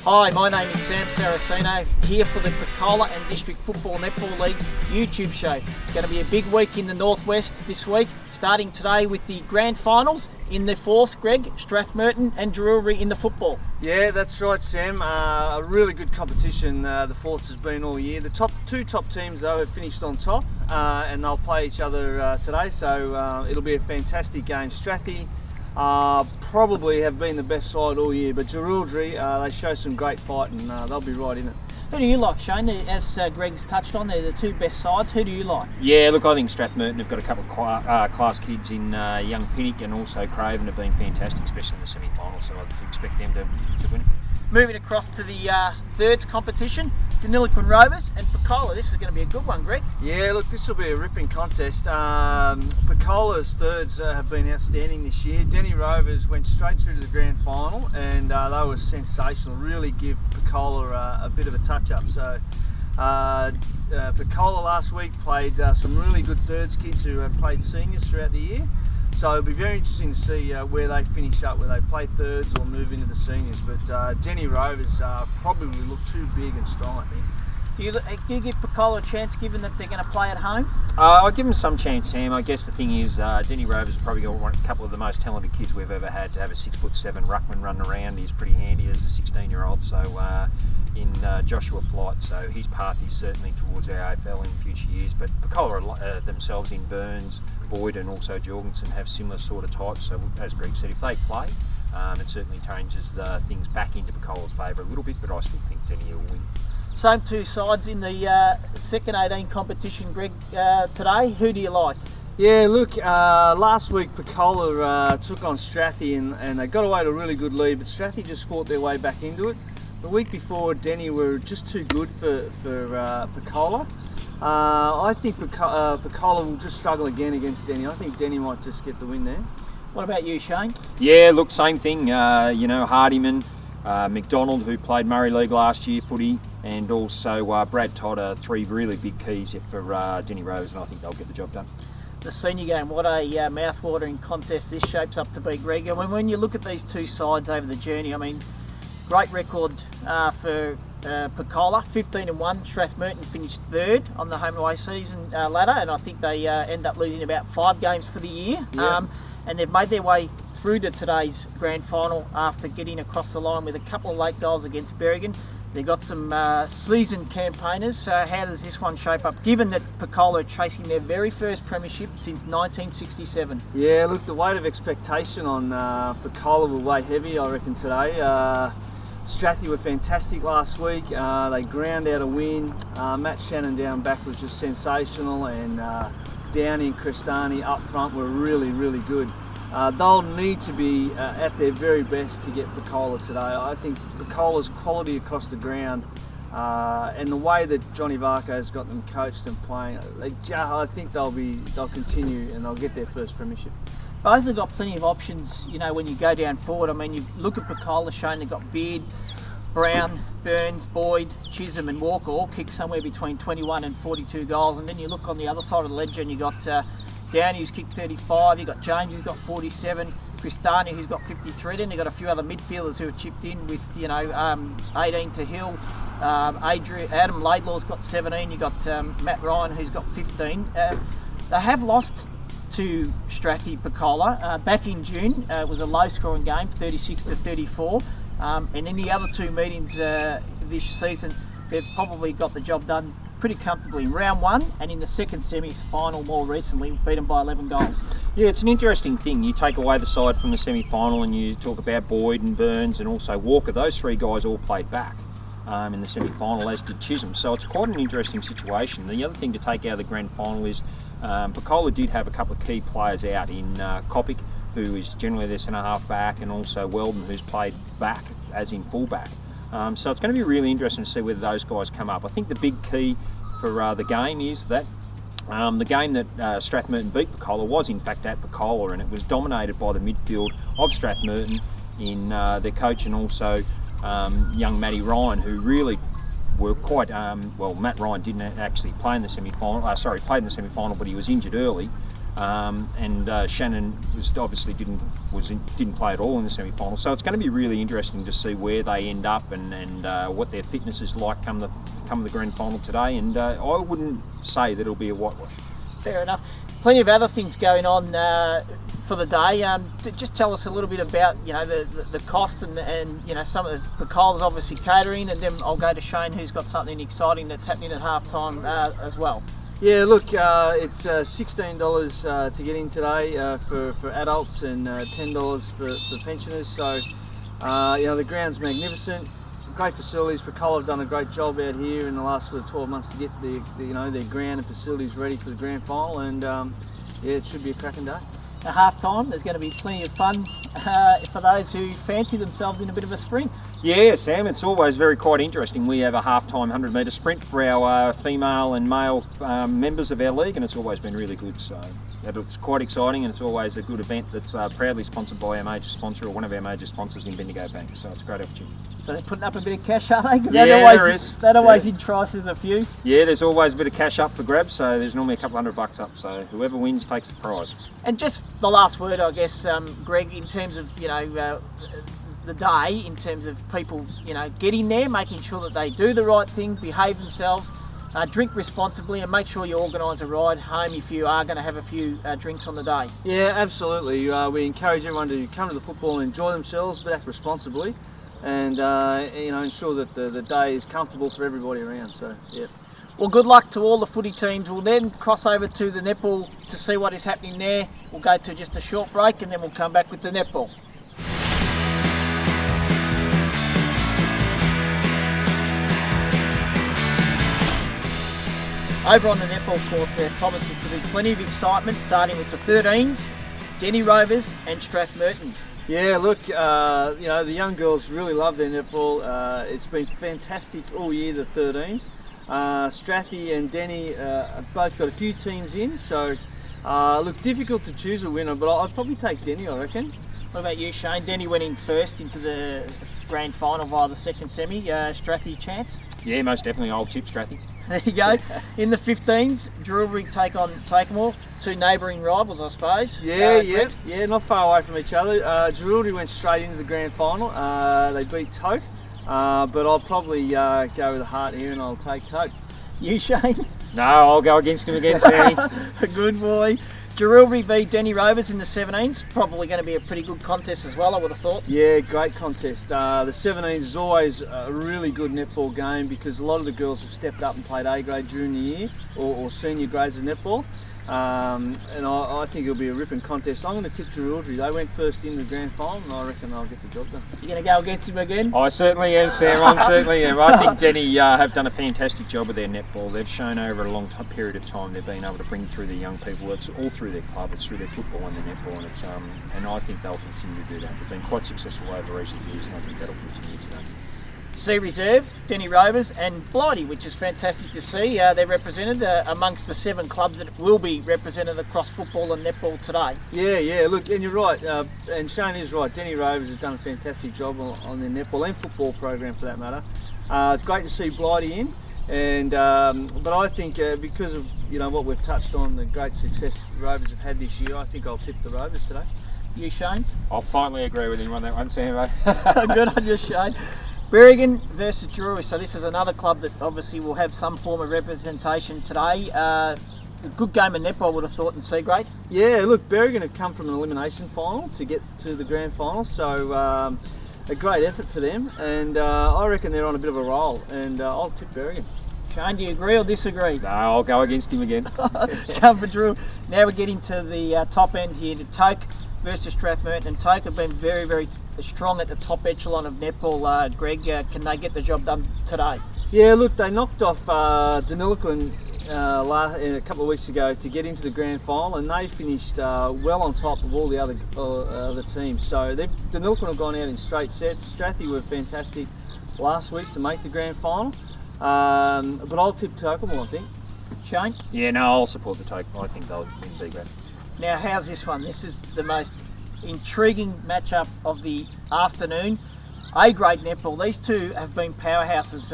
Hi, my name is Sam Saracino, here for the Picola and District Football Netball League YouTube show. It's going to be a big week in the Northwest this week, starting today with the grand finals in the fourth, Greg, Strathmerton and Jerilderie in the football. Yeah, that's right, Sam. A really good competition the fourth has been all year. The two top teams, though, have finished on top and they'll play each other today, so it'll be a fantastic game. Strathie probably have been the best side all year, but Jerilderie, they show some great fight and they'll be right in it. Who do you like, Shane? As Greg's touched on, they're the two best sides. Who do you like? Yeah, look, I think Strathmerton have got a couple of class kids in young Pinnock and also Craven have been fantastic, especially in the semi-final, so I'd expect them to win it. Moving across to the thirds competition, Deniliquin Rovers and Picola. This is going to be a good one, Greg. Yeah, look, this will be a ripping contest. Picola's thirds have been outstanding this year. Deni Rovers went straight through to the grand final and they were sensational, really give Picola a bit of a touch-up. So Picola last week played some really good thirds kids who have played seniors throughout the year. So it'll be very interesting to see where they finish up, whether they play thirds or move into the seniors. But Deni Rovers probably look too big and strong, I think. Do you give Picola a chance, given that they're going to play at home? I'll give them some chance, Sam. I guess the thing is, Deni Rovers have probably got a couple of the most talented kids we've ever had. To have a 6'7" ruckman running around, he's pretty handy as a 16-year-old. So in Joshua Flight, so his path is certainly towards our AFL in future years. But Picola themselves in Burns, Boyd and also Jorgensen have similar sort of types. So as Greg said, if they play, it certainly changes things back into Picola's favour a little bit. But I still think Deni will win. Same two sides in the second 18 competition, Greg, today. Who do you like? Yeah, look, last week Picola took on Strathie and they got away to a really good lead, but Strathie just fought their way back into it. The week before, Deni were just too good for Picola. I think Picola will just struggle again against Deni. I think Deni might just get the win there. What about you, Shane? Yeah, look, same thing. Hardiman, McDonald, who played Murray League last year, footy, and also Brad Todd are three really big keys for Deni Rovers, and I think they'll get the job done. The senior game, what a mouth-watering contest this shapes up to be, Greg. I mean, when you look at these two sides over the journey, I mean, great record for Picola, 15-1. Strathmerton finished third on the home away season ladder, and I think they end up losing about 5 games for the year. Yeah. And they've made their way through to today's grand final after getting across the line with a couple of late goals against Berrigan. They've got some seasoned campaigners, so how does this one shape up, given that Picola are chasing their very first premiership since 1967? Yeah, look, the weight of expectation on Picola will weigh heavy, I reckon, today. Strathie were fantastic last week. They ground out a win. Matt Shannon down back was just sensational, and Downie and Crestani up front were really, really good. They'll need to be at their very best to get Picola today. I think Picola's quality across the ground and the way that Johnny Varco has got them coached and playing, I think they'll continue and they'll get their first premiership. Both have got plenty of options, when you go down forward. I mean, you look at Picola, Shane, they've got Beard, Brown, Burns, Boyd, Chisholm and Walker all kicked somewhere between 21 and 42 goals. And then you look on the other side of the ledger and you've got Downie, who's kicked 35, you've got James, who's got 47, Crestani, who's got 53. Then you've got a few other midfielders who have chipped in with, 18 to Hill. Adam Laidlaw's got 17, you've got Matt Ryan, who's got 15. They have lost to Strathie Picola back in June. It was a low scoring game, 36 to 34. And in the other two meetings this season, they've probably got the job done pretty comfortably in round 1 and in the second semi-final more recently, beaten by 11 goals. Yeah, it's an interesting thing. You take away the side from the semi-final and you talk about Boyd and Burns and also Walker. Those 3 guys all played back in the semi-final, as did Chisholm. So it's quite an interesting situation. The other thing to take out of the grand final is Picola did have a couple of key players out in Kopic, who is generally their centre-half back, and also Weldon, who's played back, as in full-back. So it's going to be really interesting to see whether those guys come up. I think the big key for the game is that the game that Strathmerton beat Picola was in fact at Picola, and it was dominated by the midfield of Strathmerton in their coach and also young Matty Ryan, who really were quite, Matt Ryan didn't actually play in the semi-final, played in the semi-final, but he was injured early. and Shannon obviously didn't play at all in the semi-final. So it's going to be really interesting to see where they end up and what their fitness is like come the grand final today. And I wouldn't say that it'll be a whitewash. Fair enough. Plenty of other things going on for the day. Just tell us a little bit about the cost and some of the Picola's obviously catering, and then I'll go to Shane, who's got something exciting that's happening at halftime as well. Yeah, look, it's $16 to get in today for adults and $10 for pensioners. So, the ground's magnificent, great facilities. Picola have done a great job out here in the last sort of 12 months to get their ground and facilities ready for the grand final, and it should be a cracking day. At half-time, there's going to be plenty of fun for those who fancy themselves in a bit of a sprint. Yeah, Sam, it's always quite interesting. We have a half-time 100-metre sprint for our female and male members of our league, and it's always been really good. So it's quite exciting, and it's always a good event that's proudly sponsored by our major sponsor, or one of our major sponsors in Bendigo Bank. So it's a great opportunity. So they're putting up a bit of cash, are they? Yeah, there is. That always entices a few. Yeah, there's always a bit of cash up for grabs, so there's normally a couple $100 up. So whoever wins takes the prize. And just the last word, I guess, Greg, in terms of the day, in terms of people getting there, making sure that they do the right thing, behave themselves, drink responsibly, and make sure you organise a ride home if you are going to have a few drinks on the day. Yeah, absolutely. We encourage everyone to come to the football and enjoy themselves, but act responsibly, and ensure that the day is comfortable for everybody around. So, yeah. Well, good luck to all the footy teams. We'll then cross over to the netball to see what is happening there. We'll go to just a short break, and then we'll come back with the netball. Over on the netball courts, there promises to be plenty of excitement, starting with the 13s, Deni Rovers and Strathmerton. Yeah, look, the young girls really love their netball. It's been fantastic all year, the 13s. Strathy and Deni have both got a few teams in, so look, difficult to choose a winner, but I'd probably take Deni, I reckon. What about you, Shane? Deni went in first into the grand final via the second semi. Strathy chance? Yeah, most definitely. I'll tip Strathy. There you go. In the 15s, Jerilderie take on Tocumwal, two neighbouring rivals, I suppose. Yeah, not far away from each other. Jerilderie went straight into the grand final. They beat Toke, but I'll probably go with the heart here and I'll take Toke. You, Shane? No, I'll go against him again, Sammy. Good boy. Jerilderie v Deni Rovers in the 17s. Probably going to be a pretty good contest as well, I would have thought. Yeah, great contest. The 17s is always a really good netball game because a lot of the girls have stepped up and played A grade during the year or senior grades of netball. And I think it'll be a ripping contest. I'm going to tip Jerilderie. They went first in the grand final, and I reckon they'll get the job done. You're going to go against him again? I certainly am, Sam. I certainly am. I think Deni have done a fantastic job with their netball. They've shown over a long period of time they've been able to bring through the young people. It's all through their club. It's through their football and their netball, and I think they'll continue to do that. They've been quite successful over recent years, and I think that'll continue today. C Reserve, Deni Rovers and Blighty, which is fantastic to see. They're represented amongst the 7 clubs that will be represented across football and netball today. Yeah, look, and you're right, and Shane is right. Deni Rovers have done a fantastic job on their netball and football program for that matter. It's great to see Blighty in, and but I think because of what we've touched on, the great success the Rovers have had this year, I think I'll tip the Rovers today. You, Shane? I'll finally agree with him on that one, Sam. Good on you, Shane. Berrigan versus Jerilderie. So this is another club that obviously will have some form of representation today. A good game of netball, I would have thought, in C grade. Yeah, look, Berrigan have come from an elimination final to get to the grand final, so a great effort for them, and I reckon they're on a bit of a roll, and I'll tip Berrigan. Shane, do you agree or disagree? No, I'll go against him again. Come for Drew. Now we're getting to the top end here, to Toke versus Strathmerton, and Toke have been very, very strong at the top echelon of netball. Greg, can they get the job done today? Yeah, look, they knocked off Deniliquin a couple of weeks ago to get into the grand final, and they finished well on top of all the other teams. So Deniliquin have gone out in straight sets. Strathy were fantastic last week to make the grand final, but I'll tip Tocumwal, I think. Shane? Yeah, no, I'll support the Toke. I think they'll win B grade. Now, how's this one? This is the most intriguing matchup of the afternoon. A-grade netball. These two have been powerhouses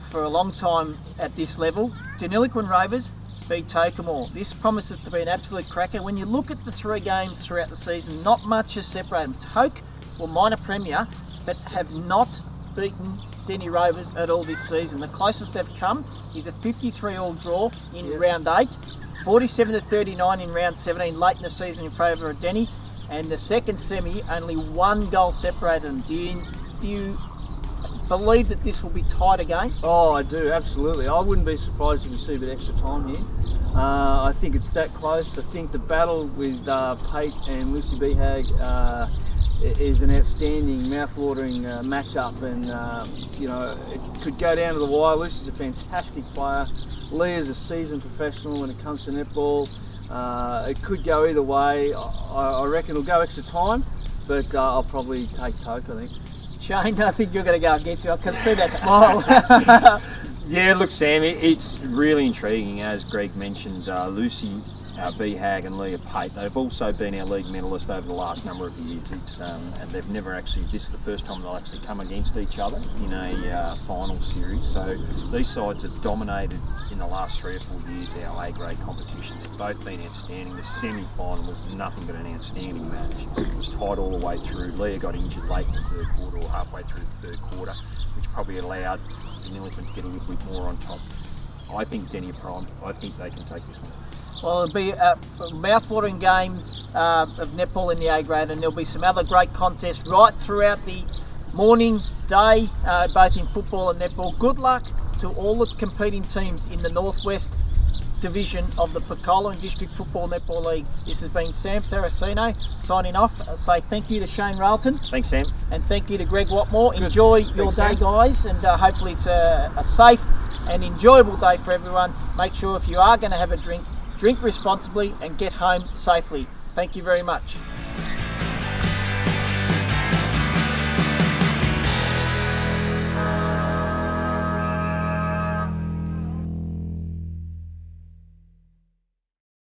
for a long time at this level. Deniliquin Rovers beat Tocumwal. This promises to be an absolute cracker. When you look at the 3 games throughout the season, not much has separated them. Toke were minor premier, but have not beaten Deni Rovers at all this season. The closest they've come is a 53-all draw in round 8, 47-39 in round 17 late in the season in favour of Deni, and the second semi only 1 goal separated them. Do you believe that this will be tight again? Oh, I do, absolutely. I wouldn't be surprised if we see a bit extra time here. I think it's that close. I think the battle with Pate and Lucy Behag is an outstanding, mouth-watering matchup, and it could go down to the wire. Lucy's a fantastic player. Leah's a seasoned professional when it comes to netball. It could go either way. I reckon it'll go extra time, but I'll probably take Toke, I think. Shane, I think you're going to go against me. I can see that smile. Yeah, look, Sam, it's really intriguing. As Greg mentioned, Lucy Behag and Leah Pate, they've also been our league medalists over the last number of years. And they've never actually, this is the first time they'll actually come against each other in a final series. So these sides have dominated in the last 3 or 4 years our A-grade competition. They've both been outstanding. The semi-final was nothing but an outstanding match. It was tight all the way through. Leah got injured late in the 3rd quarter or halfway through the 3rd quarter, which probably allowed Deniliquin to get a little bit more on top. I think Deni are primed. I think they can take this one. Well, it'll be a mouth-watering game of netball in the A-grade, and there'll be some other great contests right throughout the morning, day, both in football and netball. Good luck to all the competing teams in the Northwest Division of the Picola and District Football Netball League. This has been Sam Saracino signing off. I say thank you to Shane Railton. Thanks, Sam. And thank you to Greg Watmore. Enjoy your day, guys, and hopefully it's a safe and enjoyable day for everyone. Make sure if you are going to have a drink, drink responsibly and get home safely. Thank you very much.